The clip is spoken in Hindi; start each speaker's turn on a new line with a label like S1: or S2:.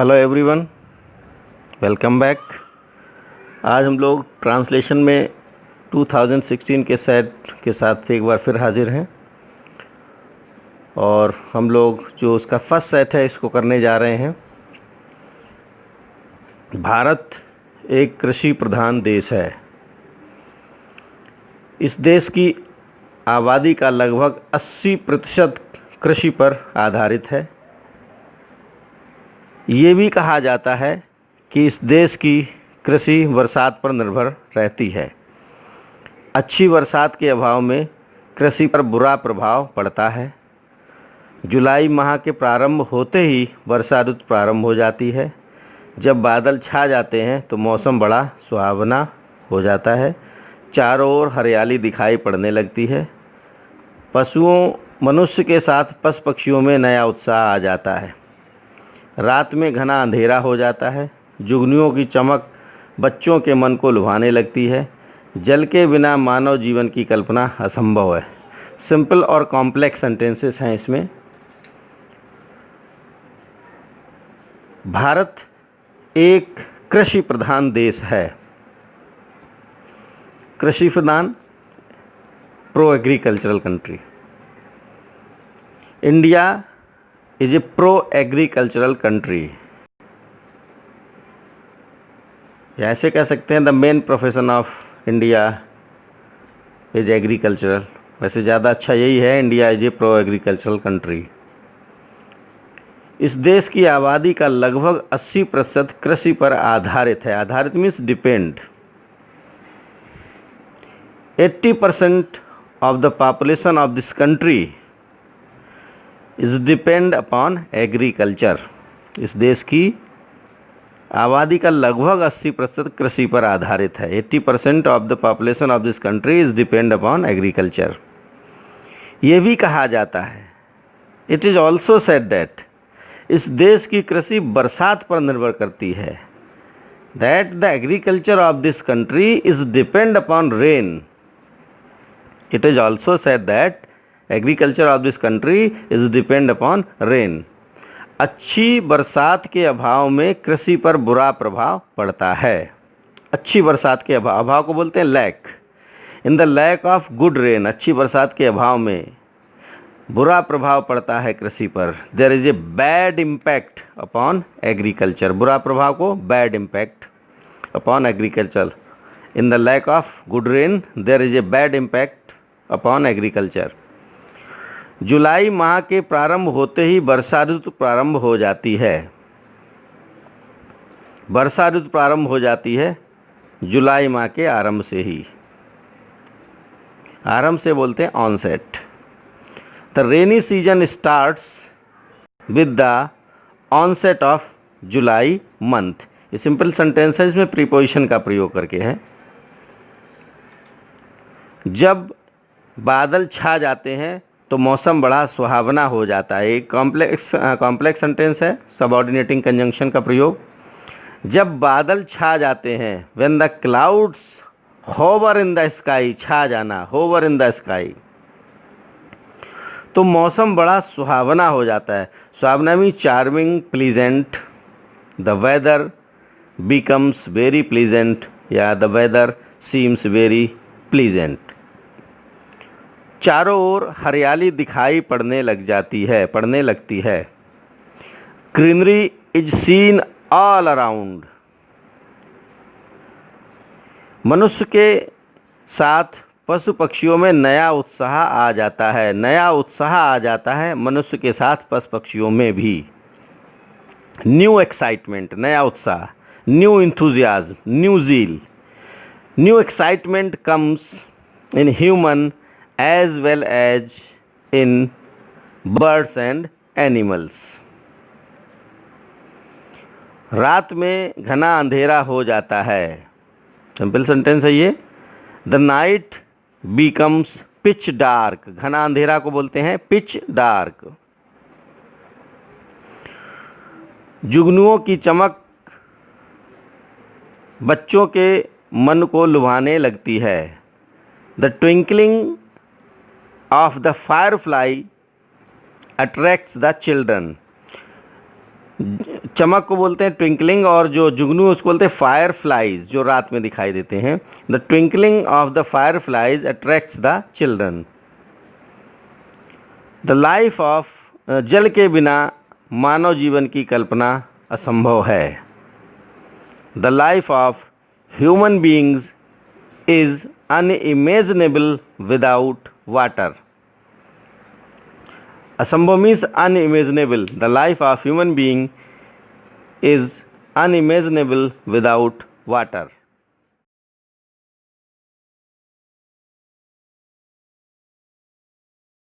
S1: Hello everyone, welcome back. आज हम लोग ट्रांसलेशन में 2016 के सेट के साथ एक बार फिर हाजिर हैं और हम लोग जो उसका फर्स्ट सेट है इसको करने जा रहे हैं। भारत एक कृषि प्रधान देश है। इस देश की आबादी का लगभग 80% कृषि पर आधारित है। ये भी कहा जाता है कि इस देश की कृषि बरसात पर निर्भर रहती है। अच्छी बरसात के अभाव में कृषि पर बुरा प्रभाव पड़ता है। जुलाई माह के प्रारंभ होते ही वर्षा ऋतु प्रारंभ हो जाती है। जब बादल छा जाते हैं तो मौसम बड़ा सुहावना हो जाता है। चारों ओर हरियाली दिखाई पड़ने लगती है। पशुओं, मनुष्य के साथ पशु पक्षियों में नया उत्साह आ जाता है। रात में घना अंधेरा हो जाता है। जुगनुओं की चमक बच्चों के मन को लुभाने लगती है। जल के बिना मानव जीवन की कल्पना असंभव है। सिंपल और कॉम्प्लेक्स सेंटेंसेस हैं इसमें। भारत एक कृषि प्रधान देश है। कृषि प्रधान, pro agricultural country. India is a pro-agricultural country। ऐसे कह सकते हैं the main profession of India is agricultural. वैसे ज़्यादा अच्छा यही है, India is a pro agricultural country. इस देश की आबादी का लगभग 80% कृषि पर आधारित है। आधारित means depend. 80% of the population of this country is depend upon agriculture. इस देश की आबादी का लगभग 80% कृषि पर आधारित है। 80% of the population of this country is depend upon agriculture. ये भी कहा जाता है, it is also said that, इस देश की कृषि बरसात पर निर्भर करती है। That the agriculture of this country is depend upon rain. It is also said that agriculture of this country is depend upon rain. अच्छी बरसात के अभाव में कृषि पर बुरा प्रभाव पड़ता है। अच्छी बरसात के अभाव को बोलते हैं lack. In the lack of good rain, अच्छी बरसात के अभाव में बुरा प्रभाव पड़ता है कृषि पर। There is a bad impact upon agriculture. बुरा प्रभाव को bad impact upon agriculture. In the lack of good rain there is a bad impact upon agriculture. जुलाई माह के प्रारंभ होते ही वर्षा ऋतु प्रारंभ हो जाती है। वर्षा ऋतु प्रारंभ हो जाती है जुलाई माह के आरंभ से ही। आरंभ से बोलते हैं onset. The rainy season starts with the onset of July month. ये सिंपल सेंटेंस है, इसमें प्रीपोजिशन का प्रयोग करके है। जब बादल छा जाते हैं तो मौसम बड़ा सुहावना हो जाता है। एक कॉम्प्लेक्स सेंटेंस है, सबऑर्डिनेटिंग कंजंक्शन का प्रयोग। जब बादल छा जाते हैं, when the clouds hover in the sky, छा जाना, होवर इन द स्काई, तो मौसम बड़ा सुहावना हो जाता है। सुहावना mean charming, pleasant. The weather becomes very pleasant या the weather seems very pleasant. चारों ओर हरियाली दिखाई पड़ने लगती है। Greenery is seen all around. मनुष्य के साथ पशु पक्षियों में नया उत्साह आ जाता है। नया उत्साह आ जाता है मनुष्य के साथ पशु पक्षियों में भी। न्यू एक्साइटमेंट, नया उत्साह। New enthusiasm, new zeal. New excitement comes in human as well as in birds and animals। रात में घना अंधेरा हो जाता है। सिंपल सेंटेंस है ये। The night becomes pitch dark. घना अंधेरा को बोलते हैं पिच डार्क। जुगनुओं की चमक बच्चों के मन को लुभाने लगती है। The twinkling of the firefly attracts the children। चमक को बोलते हैं ट्विंकलिंग, और जो जुगनू उसको बोलते हैं फायर फ्लाइज, जो रात में दिखाई देते हैं। The twinkling of the fire flies attracts the children. The life of, जल के बिना मानव जीवन की कल्पना असंभव है। The life of human beings is unimaginable without water. असंभव means unimaginable. The life of human being is unimaginable without water.